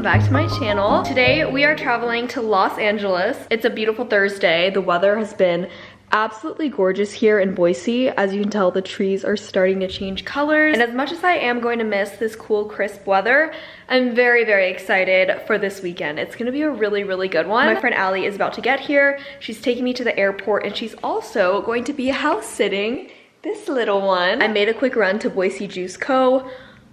back to my channel. Today we are traveling to Los Angeles. It's a beautiful Thursday. The weather has been absolutely gorgeous here in Boise. As you can tell, the trees are starting to change colors. And as much as I am going to miss this cool, crisp weather, I'm very, very excited for this weekend. It's gonna be a really, really good one. My friend Allie is about to get here. She's taking me to the airport and she's also going to be house sitting this little one. I made a quick run to Boise Juice Co.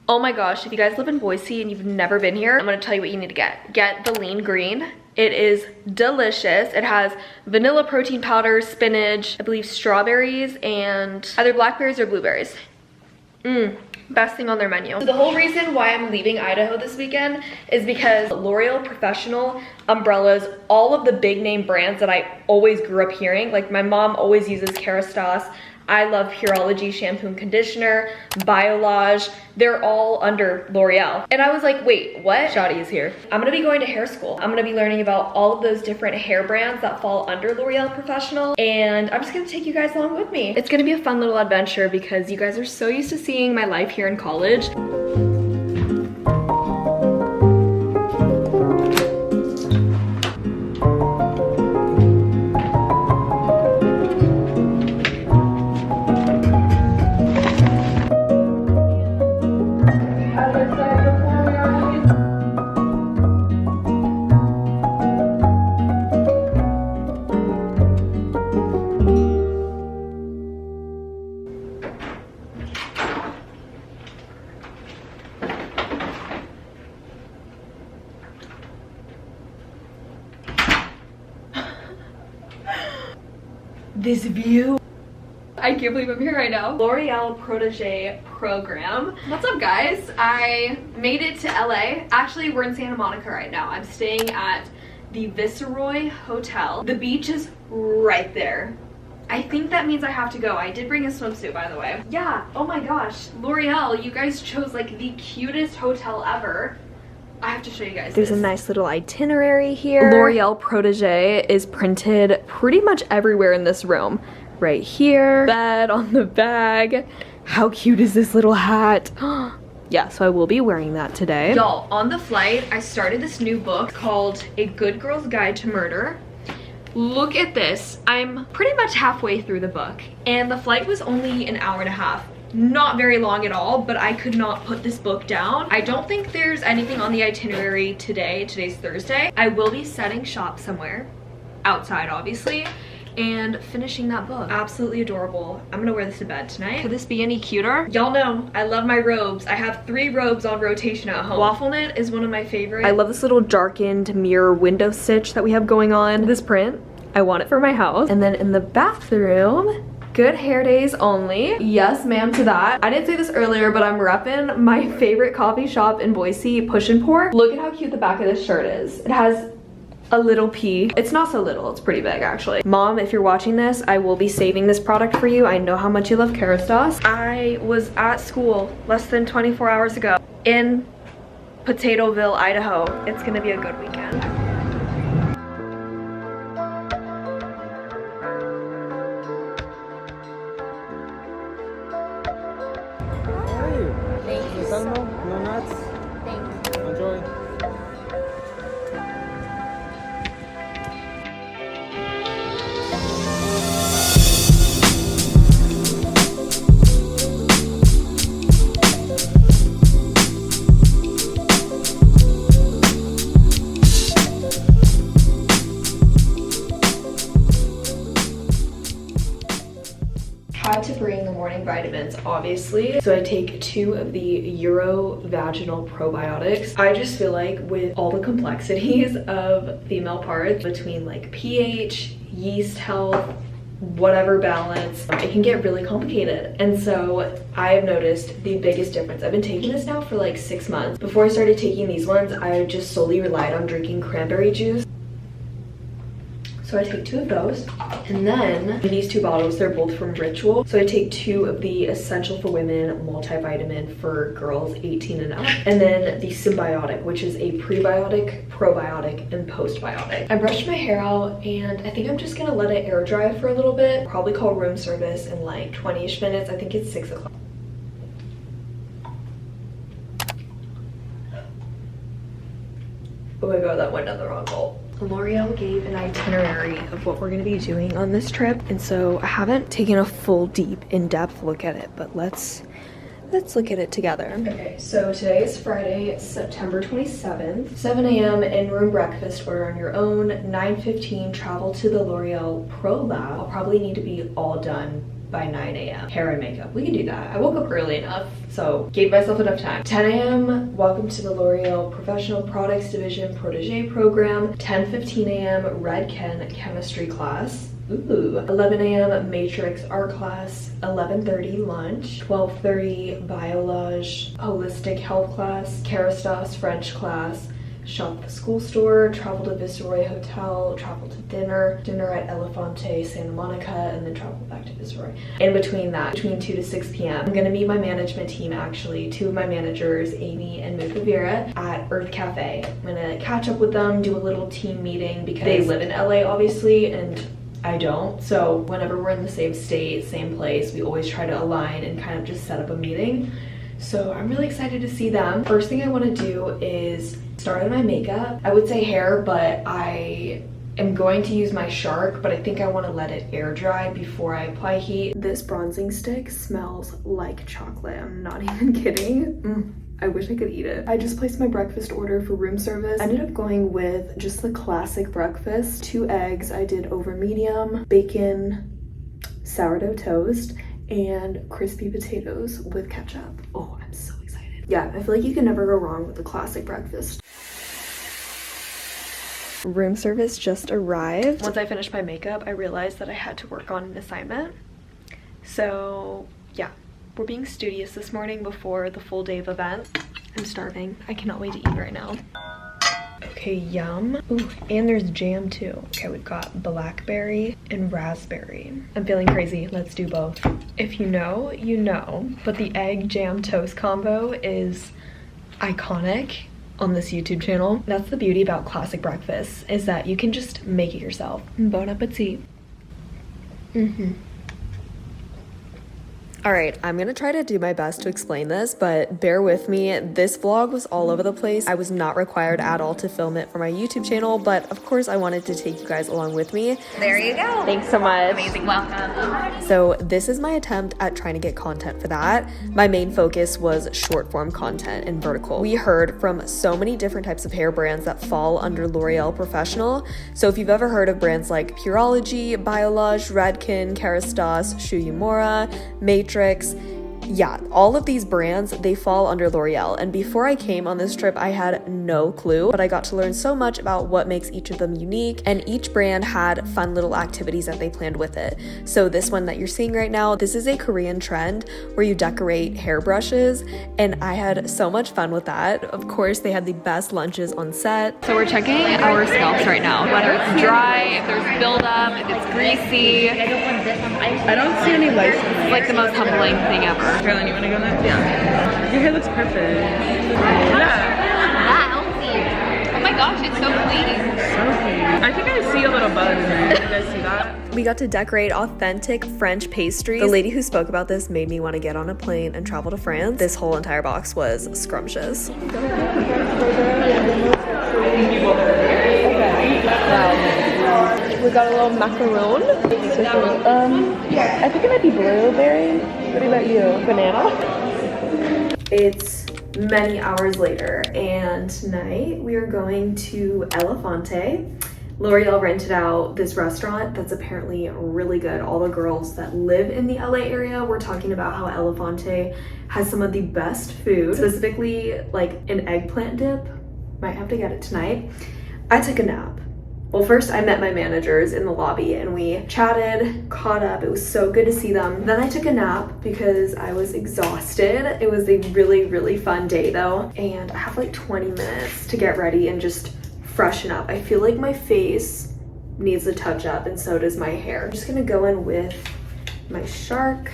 Oh my gosh, if you guys live in Boise and you've never been here, I'm gonna tell you what you need to get. Get the lean green. It is delicious. It has vanilla protein powder, spinach, I believe strawberries, and either blackberries or blueberries. Best thing on their menu. So the whole reason why I'm leaving Idaho this weekend is because L'Oreal Professional, umbrellas, all of the big name brands that I always grew up hearing, like my mom always uses Caro. I love Pureology shampoo and conditioner, Biolage, they're all under L'Oreal. And I was like, wait, what? Howdy is here. I'm gonna be going to hair school. I'm gonna be learning about all of those different hair brands that fall under L'Oreal Professional, and I'm just gonna take you guys along with me. It's gonna be a fun little adventure because you guys are so used to seeing my life here in college. This view. I can't believe I'm here right now. L'Oreal Protege program. What's up guys? I made it to LA. Actually, we're in Santa Monica right now. I'm staying at the Viceroy Hotel. The beach is right there. I think that means I have to go. I did bring a swimsuit, by the way. Yeah, oh my gosh. L'Oreal, you guys chose like the cutest hotel ever. I have to show you guys. There's a nice little itinerary here. L'Oreal Protege is printed pretty much everywhere in this room. Right here, bed on the bag. How cute is this little hat? Yeah, so I will be wearing that today. Y'all, on the flight, I started this new book called A Good Girl's Guide to Murder. Look at this. I'm pretty much halfway through the book, and the flight was only an hour and a half. Not very long at all, but I could not put this book down. I don't think there's anything on the itinerary today. Today's Thursday. I will be setting shop somewhere, outside obviously, and finishing that book. Absolutely adorable. I'm gonna wear this to bed tonight. Could this be any cuter? Y'all know I love my robes. I have 3 robes on rotation at home. Waffle knit is one of my favorites. I love this little darkened mirror window stitch that we have going on. This print, I want it for my house. And then in the bathroom, good hair days only. Yes, ma'am to that. I didn't say this earlier, but I'm repping my favorite coffee shop in Boise, Push and Pour. Look at how cute the back of this shirt is. It has a little P. It's not so little, it's pretty big actually. Mom, if you're watching this, I will be saving this product for you. I know how much you love Caro. I was at school less than 24 hours ago in Potatoville, Idaho. It's gonna be a good weekend. Thank you. No nuts? Thank you. Enjoy. Had to bring the morning vitamins, obviously. So I take 2 of the urovaginal probiotics. I just feel like with all the complexities of female parts between like pH, yeast health, whatever balance, it can get really complicated. And so I have noticed the biggest difference. I've been taking this now for like 6 months. Before I started taking these ones, I just solely relied on drinking cranberry juice. So I take 2 of those, and then these 2 bottles, they're both from Ritual. So I take 2 of the Essential for Women multivitamin for girls 18 and up, and then the Symbiotic, which is a prebiotic, probiotic, and postbiotic. I brushed my hair out, and I think I'm just gonna let it air dry for a little bit. Probably call room service in like 20-ish minutes. I think it's 6 o'clock. Oh my god, that went down the wrong hole. L'Oreal gave an itinerary of what we're gonna be doing on this trip, and so I haven't taken a full deep in-depth look at it, but let's look at it together. Okay, so today is Friday, September 27th. 7 a.m. in-room breakfast order on your own. 9:15 travel to the L'Oreal Pro Lab. I'll probably need to be all done by 9 a.m. Hair and makeup, we can do that. I woke up early enough, so gave myself enough time. 10 a.m. welcome to the L'Oreal Professional Products Division Protege program. 10:15 a.m. Redken chemistry class. Ooh. 11 a.m. Matrix art class. 11:30 lunch. 12:30 biology holistic health class. Caro French class. Shop at the school store, travel to Viceroy Hotel, travel to dinner at Elefante, Santa Monica, and then travel back to Viceroy. In between that, between 2 to 6 p.m., I'm gonna meet my management team actually, 2 of my managers, Amy and Mukavira, at Earth Cafe. I'm gonna catch up with them, do a little team meeting because they live in LA obviously, and I don't. So whenever we're in the same state, same place, we always try to align and kind of just set up a meeting. So I'm really excited to see them. First thing I want to do is start on my makeup. I would say hair, but I am going to use my Shark, but I think I want to let it air dry before I apply heat. This bronzing stick smells like chocolate. I'm not even kidding. I wish I could eat it. I just placed my breakfast order for room service. I ended up going with just the classic breakfast. 2 eggs, I did over medium, bacon, sourdough toast, and crispy potatoes with ketchup. Oh, I'm so excited. Yeah, I feel like you can never go wrong with the classic breakfast. Room service just arrived. Once I finished my makeup, I realized that I had to work on an assignment. So yeah, we're being studious this morning before the full day of event. I'm starving. I cannot wait to eat right now. Okay, yum. Ooh, and there's jam too. Okay, we've got blackberry and raspberry. I'm feeling crazy. Let's do both. If you know, you know, but the egg jam toast combo is iconic on this YouTube channel. That's the beauty about classic breakfast, is that you can just make it yourself. Bon appetit. All right, I'm gonna try to do my best to explain this, but bear with me. This vlog was all over the place. I was not required at all to film it for my YouTube channel, but of course I wanted to take you guys along with me. There you go. Thanks so much. Amazing, welcome. So this is my attempt at trying to get content for that. My main focus was short form content and vertical. We heard from so many different types of hair brands that fall under L'Oreal Professional. So if you've ever heard of brands like Pureology, Biolage, Redken, Kerastase, Shu Uemura, Matrix, yeah, all of these brands, they fall under L'Oreal. And before I came on this trip, I had no clue, but I got to learn so much about what makes each of them unique, and each brand had fun little activities that they planned with it. So this one that you're seeing right now, this is a Korean trend where you decorate hairbrushes, and I had so much fun with that. Of course, they had the best lunches on set. So we're checking our scalps right now, whether it's dry, if there's buildup, if it's greasy. I don't see any license. It's like the most humbling thing ever. Carolyn, you want to go next? Yeah. Your hair looks perfect. Yeah. Oh my gosh, it's so clean. So clean. I think I see a little buzz in it. You guys see that? We got to decorate authentic French pastries. The lady who spoke about this made me want to get on a plane and travel to France. This whole entire box was scrumptious. We got a little macaron. I think it might be blueberry. What about you? Banana? It's many hours later, and tonight we are going to Elefante. L'Oreal rented out this restaurant that's apparently really good. All the girls that live in the LA area were talking about how Elefante has some of the best food, specifically like an eggplant dip. Might have to get it tonight. I took a nap. Well, first I met my managers in the lobby and we chatted, caught up. It was so good to see them. Then I took a nap because I was exhausted. It was a really, really fun day though. And I have like 20 minutes to get ready and just freshen up. I feel like my face needs a touch up and so does my hair. I'm just gonna go in with my Shark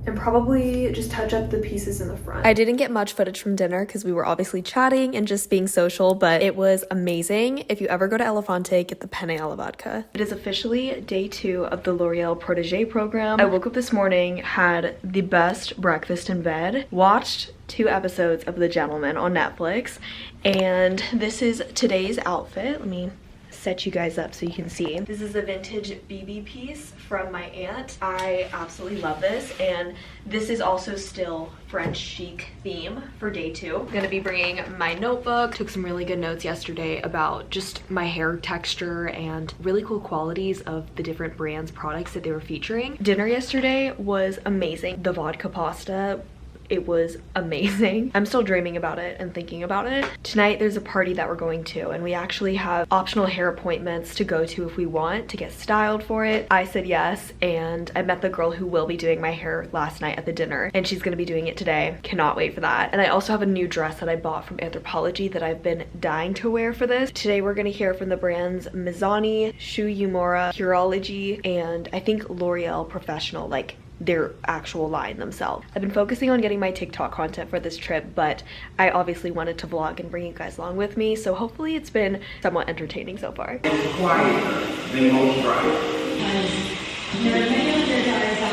and probably just touch up the pieces in the front. I didn't get much footage from dinner because we were obviously chatting and just being social, but it was amazing. If you ever go to Elefante, get the penne alla vodka. It is officially day 2 of the L'Oreal Protege program. I woke up this morning, had the best breakfast in bed, watched 2 episodes of The Gentleman on Netflix, and this is today's outfit. Let me set you guys up so you can see. This is a vintage BB piece from my aunt. I absolutely love this, and this is also still French chic theme for day 2. I'm gonna be bringing my notebook. Took some really good notes yesterday about just my hair texture and really cool qualities of the different brands products that they were featuring. Dinner yesterday was amazing. The vodka pasta, it was amazing. I'm still dreaming about it and thinking about it. Tonight there's a party that we're going to, and we actually have optional hair appointments to go to if we want to get styled for it. I said yes, and I met the girl who will be doing my hair last night at the dinner, and she's gonna be doing it today. Cannot wait for that. And I also have a new dress that I bought from Anthropologie that I've been dying to wear for this. Today we're gonna hear from the brands Mizani, Shu Yumura, Curology, and I think L'Oreal Professional, like their actual line themselves. I've been focusing on getting my TikTok content for this trip, but I obviously wanted to vlog and bring you guys along with me, so hopefully it's been somewhat entertaining so far. It's quieter than most drivers.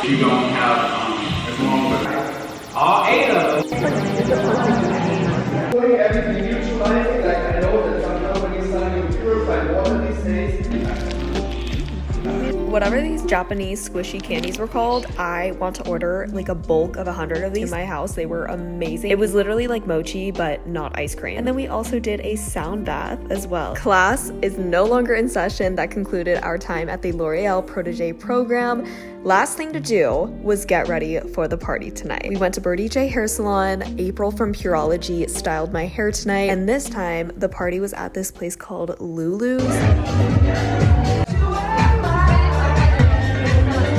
You don't have as long as all 8 of them. Everything neutralizing, like I know that some companies selling purified water these days. Whatever these Japanese squishy candies were called, I want to order like a bulk of 100 of these in my house. They were amazing. It was literally like mochi, but not ice cream. And then we also did a sound bath as well. Class is no longer in session. That concluded our time at the L'Oreal Protégé program. Last thing to do was get ready for the party tonight. We went to Birdie J Hair Salon. April from Curology styled my hair tonight. And this time, the party was at this place called Lulu's.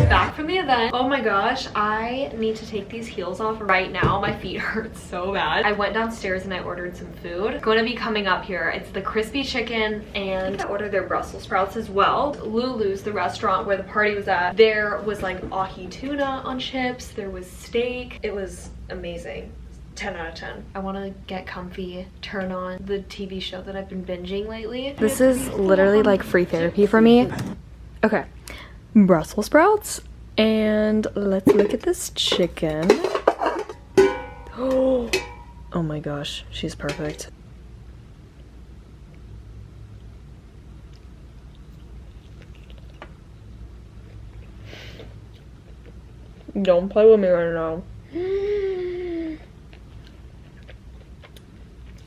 Back from the event. Oh my gosh, I need to take these heels off right now. My feet hurt so bad. I went downstairs and I ordered some food. It's going to be coming up here. It's the crispy chicken, and I ordered their Brussels sprouts as well. Lulu's, the restaurant where the party was at, there was like ahi tuna on chips. There was steak. It was amazing. 10 out of 10. I want to get comfy, turn on the TV show that I've been binging lately. This is literally like free therapy for me. Okay. Brussels sprouts, and let's look at this chicken. Oh my gosh, she's perfect. Don't play with me right now.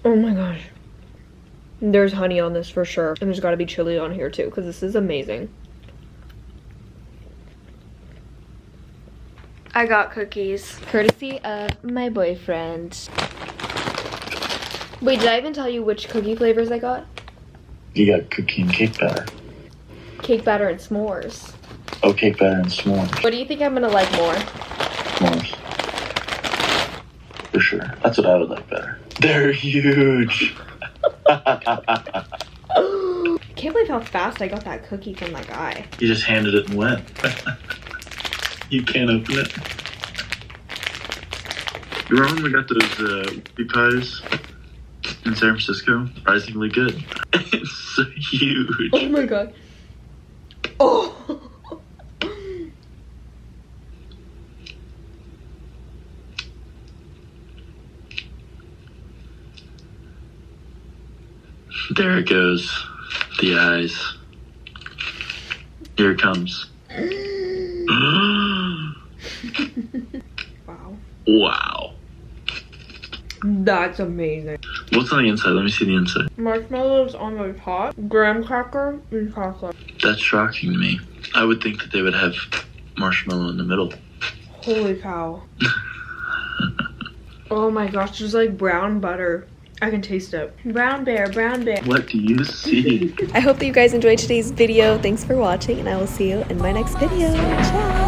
Oh my gosh. There's honey on this for sure, and there's got to be chili on here too, because this is amazing. I got cookies, courtesy of my boyfriend. Wait, did I even tell you which cookie flavors I got? You got cookie and cake batter. Cake batter and s'mores. Oh, cake batter and s'mores. What do you think I'm gonna like more? S'mores. For sure. That's what I would like better. They're huge. I can't believe how fast I got that cookie from that guy. You just handed it and went. You can't open it. You remember when we got those whoopie pies in San Francisco? Surprisingly good. It's so huge. Oh my god. Oh. There it goes. The eyes. Here it comes. Wow. Wow. That's amazing. What's on the inside? Let me see the inside. Marshmallows on the top, graham cracker, and chocolate. That's shocking to me. I would think that they would have marshmallow in the middle. Holy cow. Oh my gosh, there's like brown butter. I can taste it. Brown bear, brown bear. What do you see? I hope that you guys enjoyed today's video. Thanks for watching, and I will see you in my next video. Ciao.